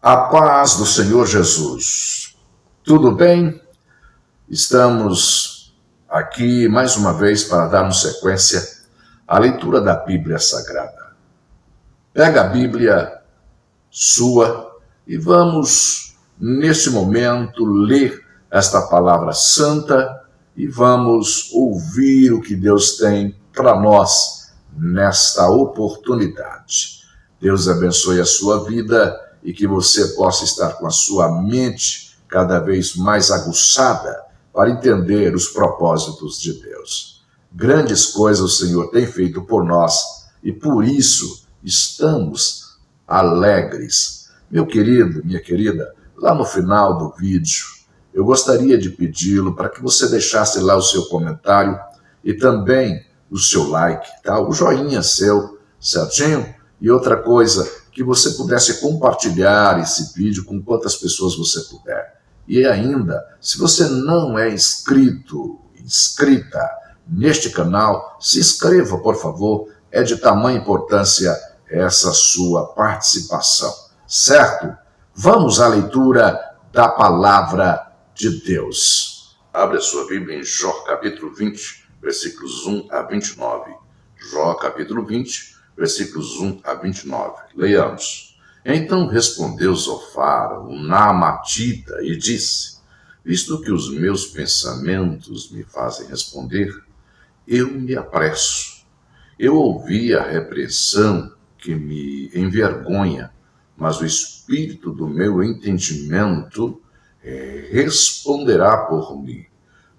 A paz do Senhor Jesus. Tudo bem? Estamos aqui mais uma vez para darmos sequência à leitura da Bíblia Sagrada. Pega a Bíblia sua e vamos, neste momento, ler esta palavra santa e vamos ouvir o que Deus tem para nós nesta oportunidade. Deus abençoe a sua vida e que você possa estar com a sua mente cada vez mais aguçada para entender os propósitos de Deus. Grandes coisas o Senhor tem feito por nós e por isso estamos alegres. Meu querido, minha querida, lá no final do vídeo, eu gostaria de pedi-lo para que você deixasse lá o seu comentário e também o seu like, tá? O joinha seu, certinho? E outra coisa, que você pudesse compartilhar esse vídeo com quantas pessoas você puder. E ainda, se você não é inscrita neste canal, se inscreva, por favor. É de tamanha importância essa sua participação, certo? Vamos à leitura da palavra de Deus. Abre a sua Bíblia em Jó, capítulo 20, versículos 1 a 29. Jó, capítulo 20, versículos 1 a 29. Leiamos. Então respondeu Zofar, o Naamatita, e disse: visto que os meus pensamentos me fazem responder, eu me apresso. Eu ouvi a repreensão que me envergonha, mas o espírito do meu entendimento responderá por mim.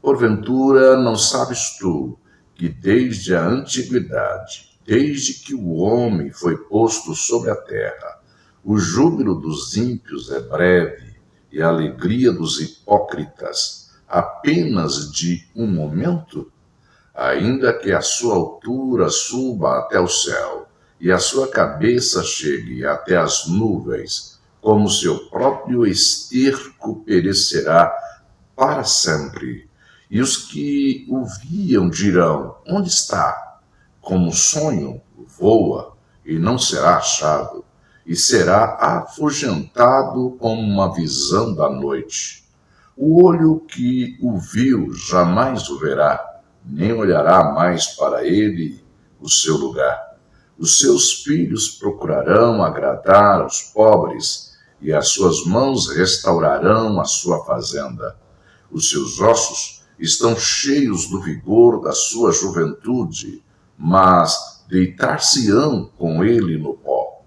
Porventura não sabes tu que desde a antiguidade, desde que o homem foi posto sobre a terra, o júbilo dos ímpios é breve e a alegria dos hipócritas apenas de um momento? Ainda que a sua altura suba até o céu e a sua cabeça chegue até as nuvens, como seu próprio esterco perecerá para sempre. E os que o viam dirão: onde está? Como sonho, voa e não será achado, e será afugentado como uma visão da noite. O olho que o viu jamais o verá, nem olhará mais para ele o seu lugar. Os seus filhos procurarão agradar aos pobres, e as suas mãos restaurarão a sua fazenda. Os seus ossos estão cheios do vigor da sua juventude, mas deitar-se-ão com ele no pó.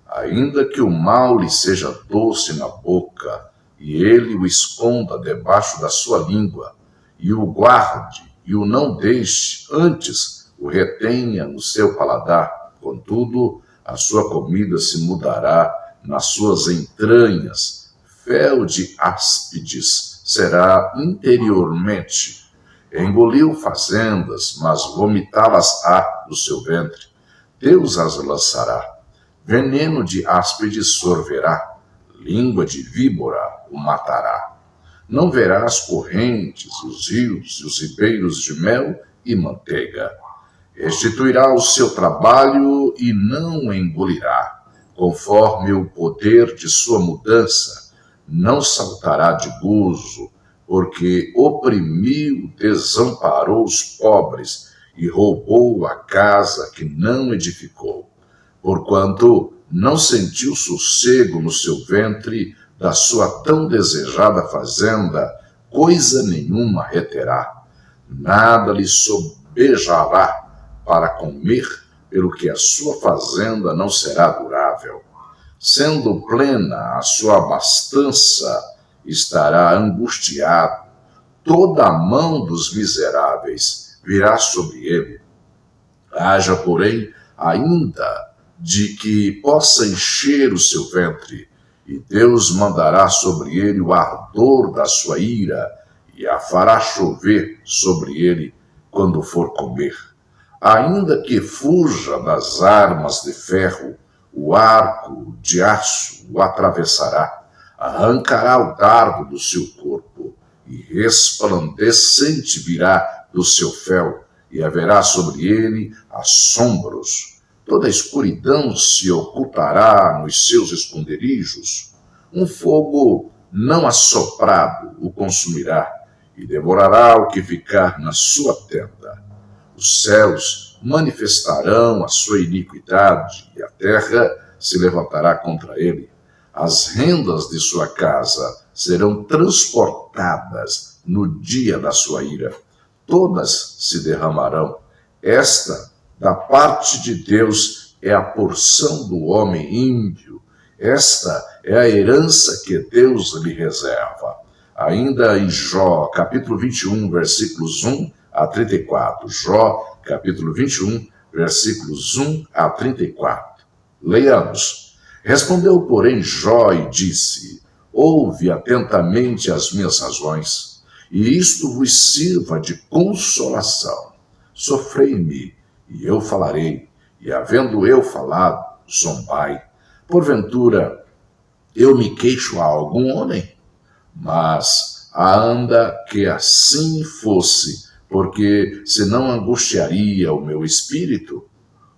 Ainda que o mal lhe seja doce na boca, e ele o esconda debaixo da sua língua, e o guarde, e o não deixe, antes o retenha no seu paladar, contudo, a sua comida se mudará nas suas entranhas, fel de áspides será interiormente. Engoliu fazendas, mas vomitá-las-á do seu ventre. Deus as lançará. Veneno de áspides sorverá. Língua de víbora o matará. Não verá as correntes, os rios e os ribeiros de mel e manteiga. Restituirá o seu trabalho e não o engolirá, conforme o poder de sua mudança. Não saltará de gozo, porque oprimiu, desamparou os pobres e roubou a casa que não edificou. Porquanto não sentiu sossego no seu ventre, da sua tão desejada fazenda, coisa nenhuma reterá. Nada lhe sobejará para comer, pelo que a sua fazenda não será durável. Sendo plena a sua abastança, estará angustiado. Toda a mão dos miseráveis virá sobre ele. Haja, porém, ainda de que possa encher o seu ventre, e Deus mandará sobre ele o ardor da sua ira, e a fará chover sobre ele quando for comer. Ainda que fuja das armas de ferro, o arco de aço o atravessará. Arrancará o dardo do seu corpo, e resplandecente virá do seu fel, e haverá sobre ele assombros. Toda a escuridão se ocultará nos seus esconderijos. um fogo não assoprado o consumirá, e devorará o que ficar na sua tenda. Os céus manifestarão a sua iniquidade, e a terra se levantará contra ele. As rendas de sua casa serão transportadas no dia da sua ira. Todas se derramarão. Esta, da parte de Deus, é a porção do homem ímpio. Esta é a herança que Deus lhe reserva. Ainda em Jó, capítulo 21, versículos 1 a 34. Jó, capítulo 21, versículos 1 a 34. Leiamos. Respondeu, porém, Jó e disse: ouve atentamente as minhas razões, e isto vos sirva de consolação. Sofrei-me, e eu falarei, e havendo eu falado, zombai. Porventura, eu me queixo a algum homem? Mas anda que assim fosse, porque senão angustiaria o meu espírito.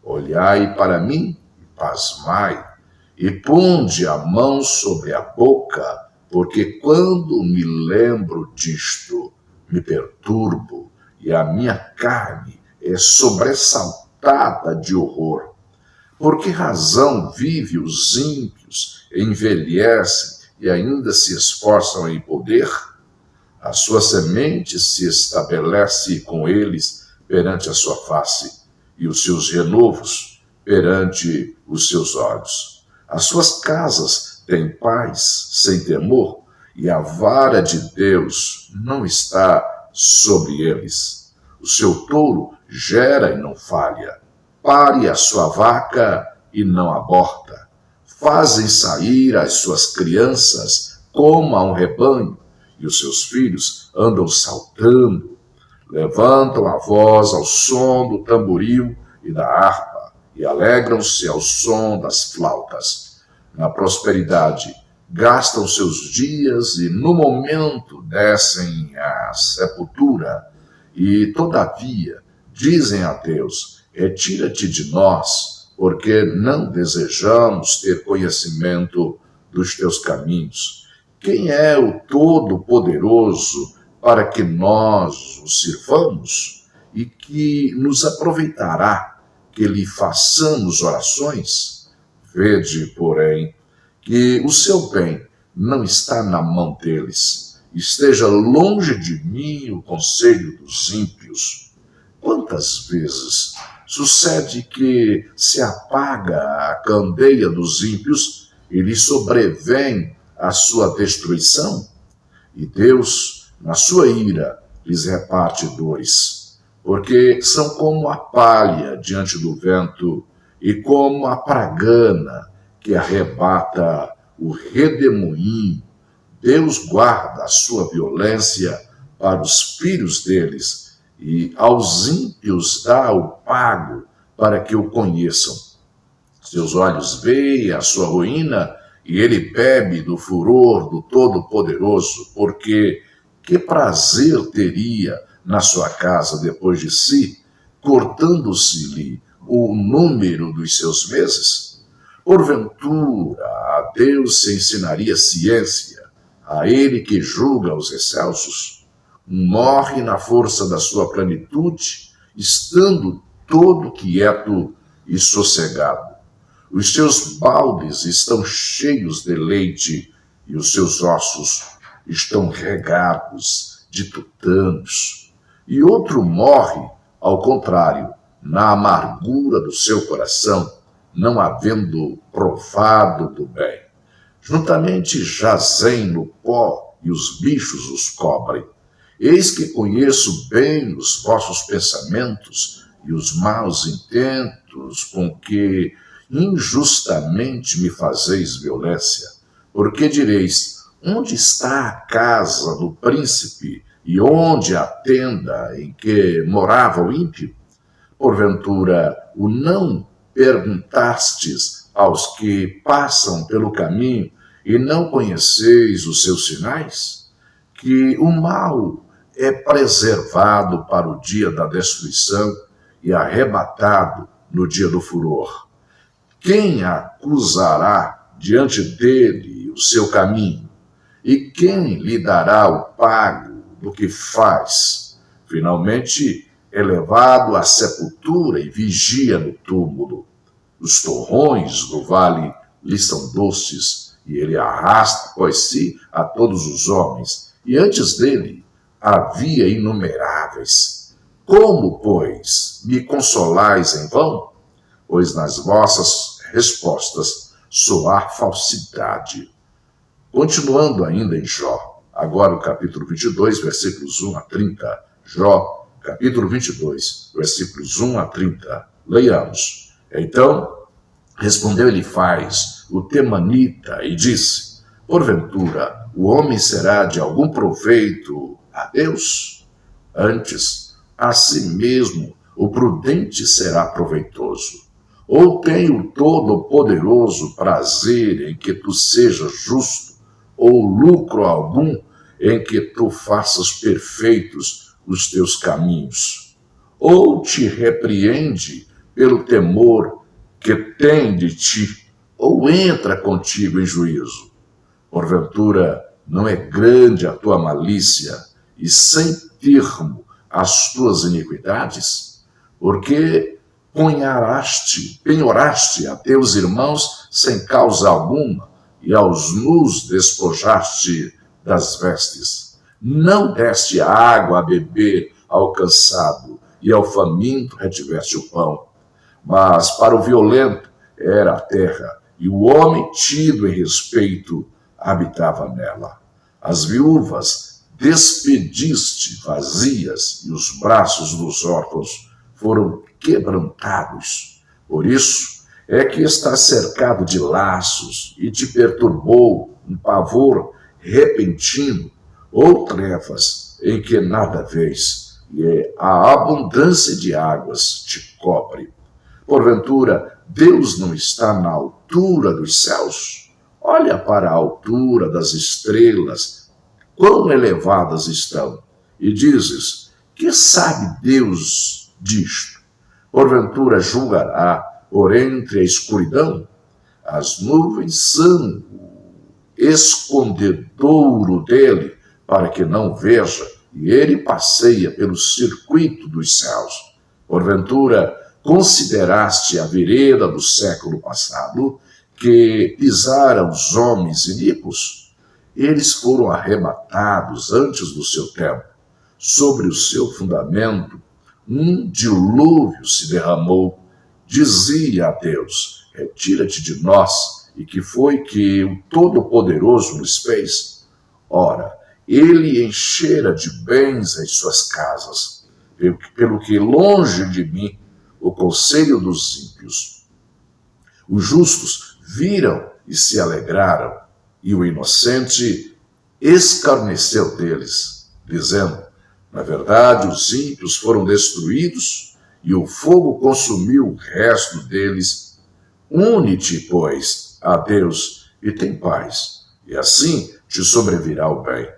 Olhai para mim e pasmai, e ponde a mão sobre a boca, porque quando me lembro disto, me perturbo, e a minha carne é sobressaltada de horror. Por que razão vive os ímpios, envelhecem e ainda se esforçam em poder? A sua semente se estabelece com eles perante a sua face, e os seus renovos perante os seus olhos. As suas casas têm paz sem temor, e a vara de Deus não está sobre eles. O seu touro gera e não falha, pare a sua vaca e não aborta. Fazem sair as suas crianças como a um rebanho, e os seus filhos andam saltando. Levantam a voz ao som do tamboril e da harpa, e alegram-se ao som das flautas. Na prosperidade, gastam seus dias e no momento descem à sepultura. E, todavia, dizem a Deus: retira-te de nós, porque não desejamos ter conhecimento dos teus caminhos. Quem é o Todo-Poderoso para que nós o sirvamos? E que nos aproveitará que lhe façamos orações? Vede, porém, que o seu bem não está na mão deles. Esteja longe de mim o conselho dos ímpios. Quantas vezes sucede que se apaga a candeia dos ímpios e lhe sobrevém a sua destruição? E Deus, na sua ira, lhes reparte dores, porque são como a palha diante do vento e como a pragana que arrebata o redemoinho. Deus guarda a sua violência para os filhos deles, e aos ímpios dá o pago para que o conheçam. Seus olhos veem a sua ruína, e ele bebe do furor do Todo-Poderoso, porque que prazer teria na sua casa depois de si, cortando-se-lhe o número dos seus meses? Porventura, a Deus se ensinaria ciência, a ele que julga os excelsos? Morre na força da sua plenitude, estando todo quieto e sossegado. Os seus baldes estão cheios de leite, e os seus ossos estão regados de tutanos. E outro morre, ao contrário, na amargura do seu coração, não havendo provado do bem. Juntamente jazem no pó, e os bichos os cobrem. Eis que conheço bem os vossos pensamentos e os maus intentos com que injustamente me fazeis violência. Porque direis: onde está a casa do príncipe e onde a tenda em que morava o ímpio? Porventura, o não perguntastes aos que passam pelo caminho e não conheceis os seus sinais? Que o mal é preservado para o dia da destruição e arrebatado no dia do furor. Quem acusará diante dele o seu caminho? E quem lhe dará o pago do que faz? Finalmente é levado à sepultura e vigia no túmulo. Os torrões do vale lhe são doces, e ele arrasta após si a todos os homens, e antes dele havia inumeráveis. Como, pois, me consolais em vão? Pois nas vossas respostas só há falsidade. Continuando ainda em Jó, agora o capítulo 22, versículos 1 a 30. Jó, capítulo 22, versículos 1 a 30. Leiamos. Então respondeu Elifaz, o temanita, e disse: porventura, o homem será de algum proveito a Deus? Antes, a si mesmo, o prudente será proveitoso. Ou tem o Todo-Poderoso prazer em que tu sejas justo, ou lucro algum em que tu faças perfeitos os teus caminhos? Ou te repreende pelo temor que tem de ti, ou entra contigo em juízo? Porventura, não é grande a tua malícia e sem termo as tuas iniquidades? Porque penhoraste a teus irmãos sem causa alguma, e aos nus despojaste das vestes. Não deste água a beber ao cansado, e ao faminto retiveste o pão. Mas para o violento era a terra, e o homem tido em respeito habitava nela. As viúvas despediste vazias, e os braços dos órfãos foram quebrantados. Por isso é que estás cercado de laços, e te perturbou um pavor repentino, ou trevas em que nada vês, e a abundância de águas te cobre. Porventura, Deus não está na altura dos céus? Olha para a altura das estrelas, quão elevadas estão, e dizes: que sabe Deus disto? Porventura julgará por entre a escuridão? As nuvens são o escondedouro dele, para que não veja, e ele passeia pelo circuito dos céus. Porventura, consideraste a vereda do século passado, que pisaram os homens iníquos? Eles foram arrebatados antes do seu tempo. Sobre o seu fundamento, um dilúvio se derramou. Dizia a Deus: retira-te de nós. E que foi que o Todo-Poderoso nos fez? Ora, ele enchera de bens as suas casas, pelo que longe de mim o conselho dos ímpios. Os justos viram e se alegraram, e o inocente escarneceu deles, dizendo: na verdade, os ímpios foram destruídos, e o fogo consumiu o resto deles. Une-te, pois, a Deus, e tem paz, e assim te sobrevirá o bem.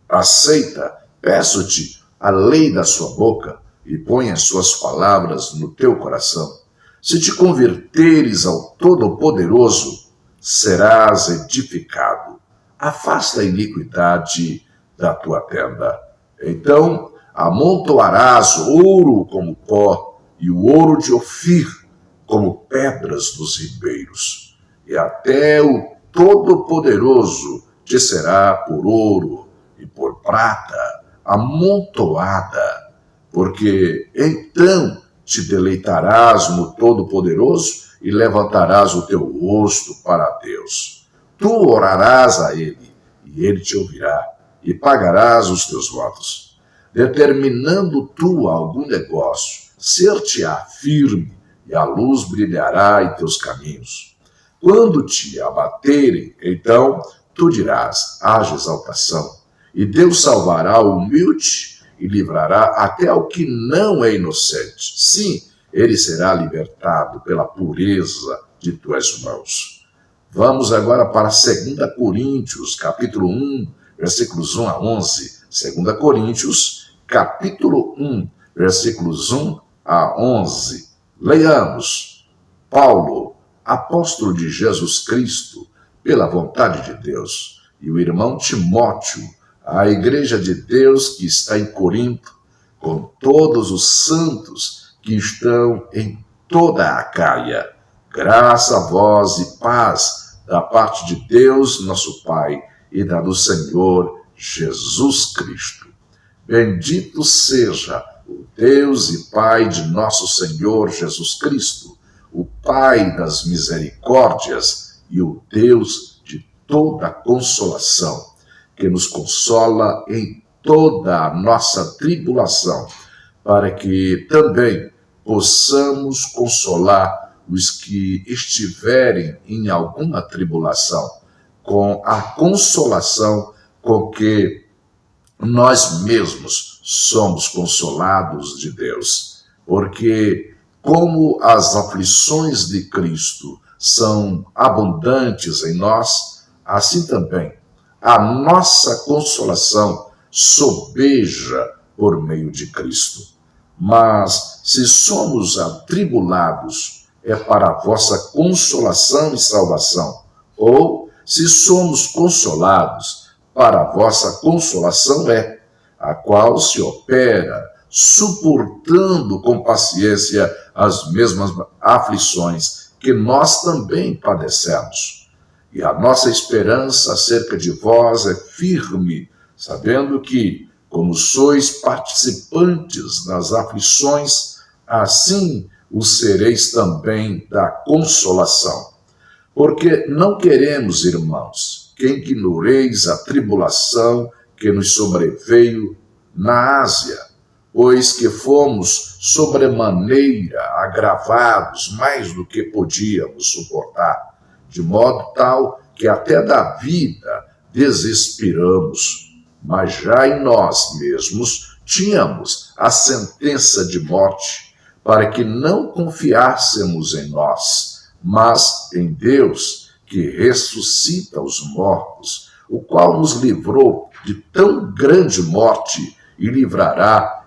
Aceita, peço-te, a lei da sua boca, e põe as suas palavras no teu coração. Se te converteres ao Todo-Poderoso, serás edificado. Afasta a iniquidade da tua tenda. Então amontoarás ouro como pó, e o ouro de Ofir como pedras dos ribeiros. E até o Todo-Poderoso te será por ouro e por prata amontoada, porque então te deleitarás no Todo-Poderoso e levantarás o teu rosto para Deus. Tu orarás a ele, e ele te ouvirá, e pagarás os teus votos. Determinando tu algum negócio, ser-te-á firme, e a luz brilhará em teus caminhos. Quando te abaterem, então tu dirás: haja exaltação, e Deus salvará o humilde, e livrará até o que não é inocente. Sim, ele será libertado pela pureza de tuas mãos. Vamos agora para 2 Coríntios, capítulo 1, versículos 1 a 11. 2 Coríntios, capítulo 1, versículos 1 a 11. Leiamos. Paulo, apóstolo de Jesus Cristo, pela vontade de Deus. E o irmão Timóteo, à igreja de Deus que está em Corinto, com todos os santos que estão em toda a Acaia. Graça a vós e paz da parte de Deus, nosso Pai, e da do Senhor Jesus Cristo. Bendito seja o Deus e Pai de nosso Senhor Jesus Cristo, o Pai das misericórdias e o Deus de toda consolação, que nos consola em toda a nossa tribulação, para que também possamos consolar os que estiverem em alguma tribulação, com a consolação com que nós mesmos somos consolados de Deus. Porque como as aflições de Cristo são abundantes em nós, assim também a nossa consolação sobeja por meio de Cristo. Mas se somos atribulados, é para a vossa consolação e salvação, ou se somos consolados, para a vossa consolação é, a qual se opera, suportando com paciência as mesmas aflições que nós também padecemos. E a nossa esperança acerca de vós é firme, sabendo que, como sois participantes das aflições, assim o sereis também da consolação. Porque não queremos, irmãos, que ignoreis a tribulação que nos sobreveio na Ásia, pois que fomos sobremaneira agravados mais do que podíamos suportar, de modo tal que até da vida desesperamos. Mas já em nós mesmos tínhamos a sentença de morte, para que não confiássemos em nós, mas em Deus, que ressuscita os mortos, o qual nos livrou de tão grande morte e livrará,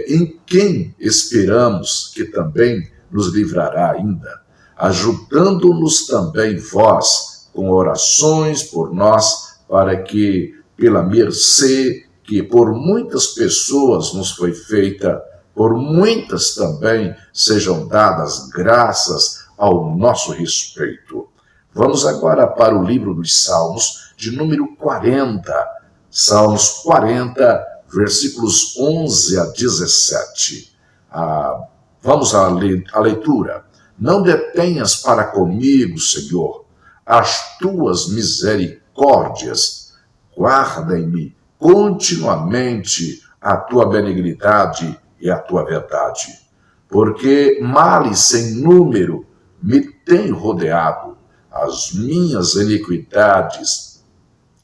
em quem esperamos que também nos livrará ainda, ajudando-nos também vós com orações por nós, para que, pela mercê que por muitas pessoas nos foi feita, por muitas também sejam dadas graças ao nosso respeito. Vamos agora para o livro dos Salmos, de número 40. Salmos 40, versículos 11 a 17. Vamos à leitura. Não detenhas para comigo, Senhor, as tuas misericórdias. Guarda-me continuamente a tua benignidade e a tua verdade. Porque males sem número me têm rodeado, as minhas iniquidades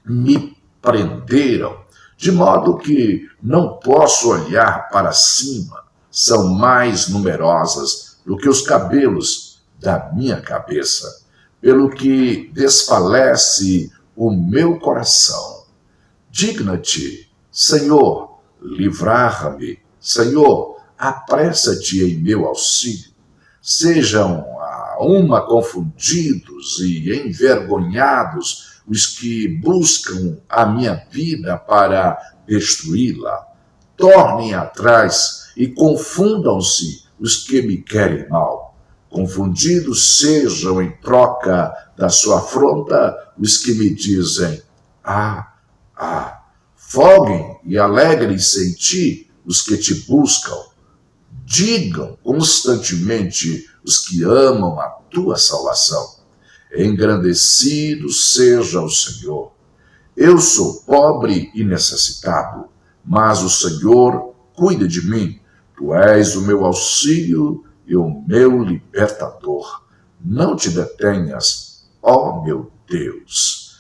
me prenderam, de modo que não posso olhar para cima, são mais numerosas do que os cabelos da minha cabeça, pelo que desfalece o meu coração. Digna-te, Senhor, livrar-me, Senhor, apressa-te em meu auxílio. Sejam a uma confundidos e envergonhados os que buscam a minha vida para destruí-la. Tornem atrás e confundam-se os que me querem mal. Confundidos sejam em troca da sua afronta os que me dizem, folguem e alegrem-se em ti os que te buscam. Digam constantemente os que amam a tua salvação. Engrandecido seja o Senhor. Eu sou pobre e necessitado, mas o Senhor cuida de mim. Tu és o meu auxílio e o meu libertador. Não te detenhas, ó meu Deus.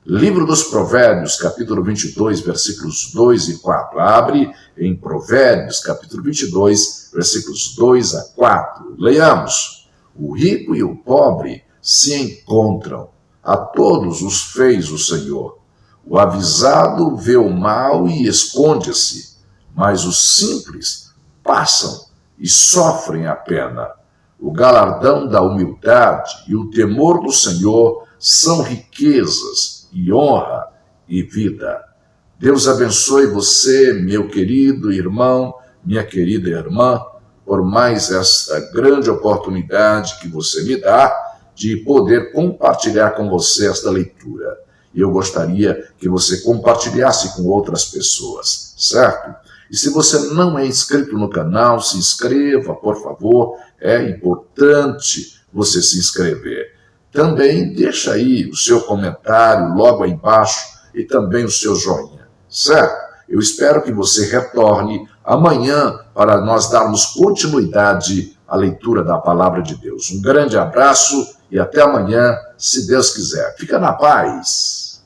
Livro dos Provérbios, capítulo 22, versículos 2 e 4. Abre em Provérbios, capítulo 22, versículos 2 a 4. Leiamos. O rico e o pobre se encontram. A todos os fez o Senhor. O avisado vê o mal e esconde-se, mas os simples passam e sofrem a pena. O galardão da humildade e o temor do Senhor são riquezas e honra e vida. Deus abençoe você, meu querido irmão, minha querida irmã, por mais esta grande oportunidade que você me dá de poder compartilhar com você esta leitura. E eu gostaria que você compartilhasse com outras pessoas, certo? E se você não é inscrito no canal, se inscreva, por favor. É importante você se inscrever. Também deixa aí o seu comentário logo aí embaixo e também o seu joinha, certo? Eu espero que você retorne amanhã para nós darmos continuidade à leitura da Palavra de Deus. Um grande abraço e até amanhã, se Deus quiser. Fica na paz.